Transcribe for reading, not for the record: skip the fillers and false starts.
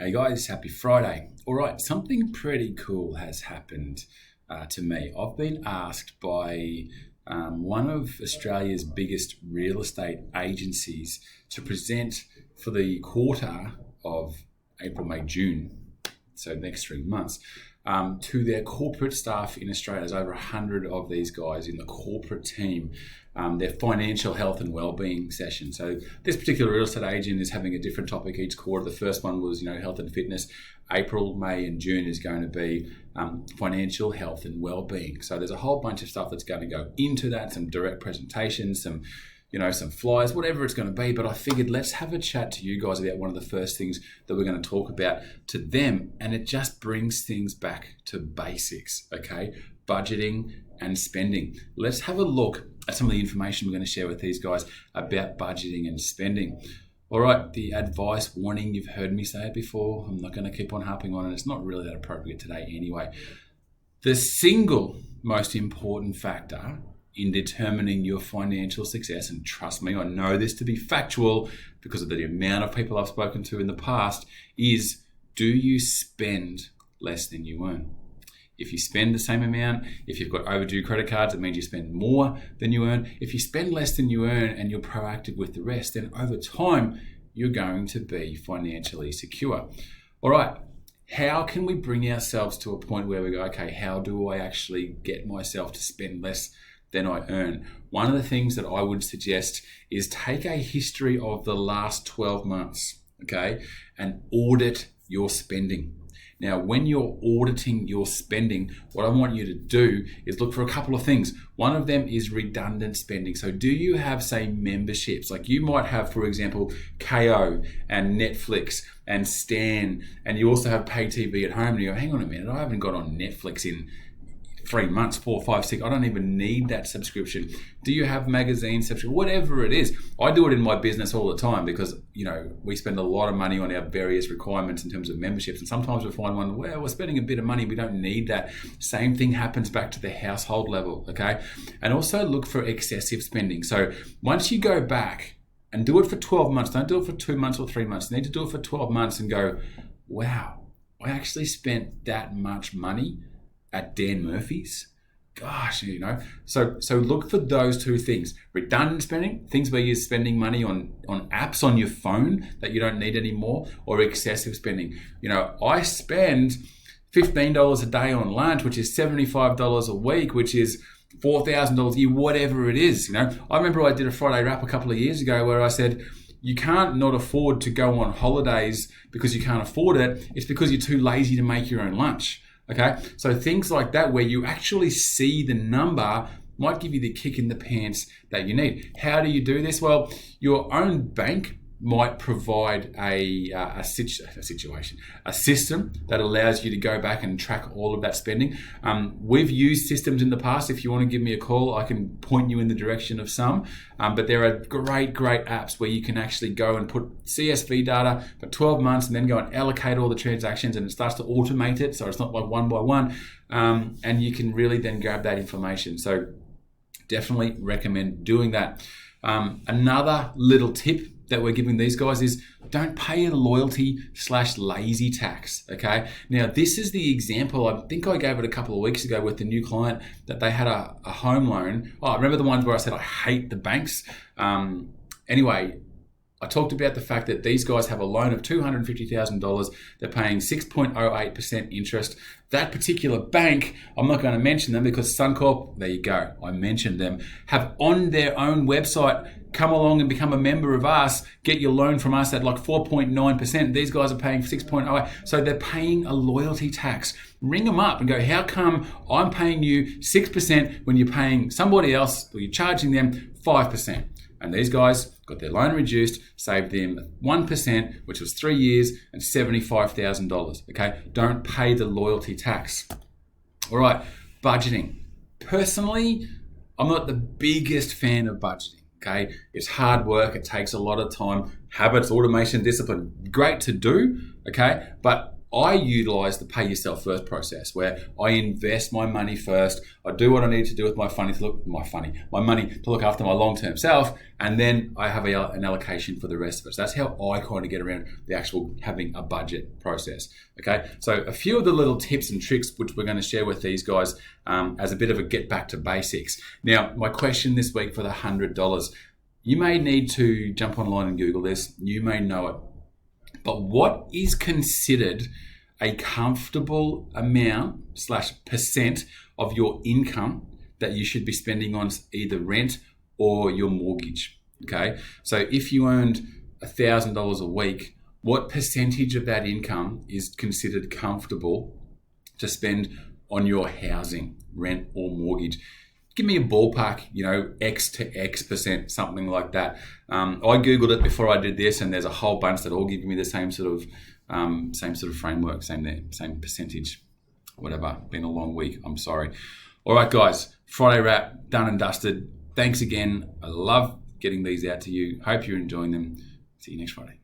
Hey guys, happy Friday. All right, something pretty cool has happened to me. I've been asked by one of Australia's biggest real estate agencies to present for the quarter of April, May, June, so next 3 months, to their corporate staff in Australia. There's over 100 of these guys in the corporate team, their financial health and wellbeing session. So this particular real estate agent is having a different topic each quarter. The first one was, health and fitness. April, May, and June is going to be financial health and wellbeing. So there's a whole bunch of stuff that's going to go into that, some direct presentations, some flyers, whatever it's going to be. But I figured let's have a chat to you guys about one of the first things that we're going to talk about to them. And it just brings things back to basics, okay? Budgeting and spending. Let's have a look at some of the information we're going to share with these guys about budgeting and spending. All right, the advice warning, you've heard me say it before. I'm not going to keep on harping on it. It's not really that appropriate today anyway. The single most important factor in determining your financial success, and trust me, I know this to be factual because of the amount of people I've spoken to in the past, is do you spend less than you earn? If you spend the same amount, if you've got overdue credit cards, it means you spend more than you earn. If you spend less than you earn and you're proactive with the rest, then over time, you're going to be financially secure. All right, how can we bring ourselves to a point where we go, okay, how do I actually get myself to spend less than I earn? One of the things that I would suggest is take a history of the last 12 months, okay, and audit your spending. Now, when you're auditing your spending, what I want you to do is look for a couple of things. One of them is redundant spending. So do you have, say, memberships? Like you might have, for example, KO and Netflix and Stan, and you also have pay TV at home, and you go, hang on a minute, I haven't got on Netflix in 3 months, 4, 5, 6. I don't even need that subscription. Do you have magazine subscription? Whatever it is. I do it in my business all the time because, we spend a lot of money on our various requirements in terms of memberships. And sometimes we find one, well, we're spending a bit of money. We don't need that. Same thing happens back to the household level, okay? And also look for excessive spending. So once you go back and do it for 12 months, don't do it for 2 months or 3 months. You need to do it for 12 months and go, wow, I actually spent that much money at Dan Murphy's. Gosh, So look for those two things. Redundant spending, things where you're spending money on apps on your phone that you don't need anymore, or excessive spending. I spend $15 a day on lunch, which is $75 a week, which is $4,000 a year, whatever it is. I remember I did a Friday wrap a couple of years ago where I said, you can't not afford to go on holidays because you can't afford it. It's because you're too lazy to make your own lunch. Okay, so things like that where you actually see the number might give you the kick in the pants that you need. How do you do this? Well, your own bank might provide a system that allows you to go back and track all of that spending. We've used systems in the past. If you want to give me a call, I can point you in the direction of some. But there are great apps where you can actually go and put CSV data for 12 months and then go and allocate all the transactions, and it starts to automate it. So it's not like one by one. And you can really then grab that information. So definitely recommend doing that. Another little tip that we're giving these guys is don't pay a loyalty/lazy tax, okay? Now, this is the example, I think I gave it a couple of weeks ago with the new client that they had a home loan. Oh, remember the ones where I said I hate the banks? Anyway, I talked about the fact that these guys have a loan of $250,000. They're paying 6.08% interest. That particular bank, I'm not going to mention them because Suncorp, there you go, I mentioned them, have on their own website, come along and become a member of us, get your loan from us at like 4.9%. These guys are paying 6.08. So they're paying a loyalty tax. Ring them up and go, how come I'm paying you 6% when you're paying somebody else, or you're charging them 5%? And these guys got their loan reduced, saved them 1%, which was 3 years, and $75,000. Okay, don't pay the loyalty tax. All right, budgeting. Personally, I'm not the biggest fan of budgeting. Okay, it's hard work. It takes a lot of time, habits, automation, discipline. Great to do. Okay, but I utilize the pay yourself first process where I invest my money first. I do what I need to do with my money to look after my long-term self, and then I have an allocation for the rest of it. So that's how I kind of get around the actual having a budget process. Okay, so a few of the little tips and tricks which we're going to share with these guys as a bit of a get back to basics. Now, my question this week for the $100. You may need to jump online and Google this. You may know it. But what is considered a comfortable amount / percent of your income that you should be spending on either rent or your mortgage? Okay, so if you earned $1,000 a week, what percentage of that income is considered comfortable to spend on your housing, rent, or mortgage? Give me a ballpark, X to X percent, something like that. I Googled it before I did this, and there's a whole bunch that all give me the same sort of framework, same percentage, whatever. Been a long week, I'm sorry. All right, guys, Friday wrap, done and dusted. Thanks again. I love getting these out to you. Hope you're enjoying them. See you next Friday.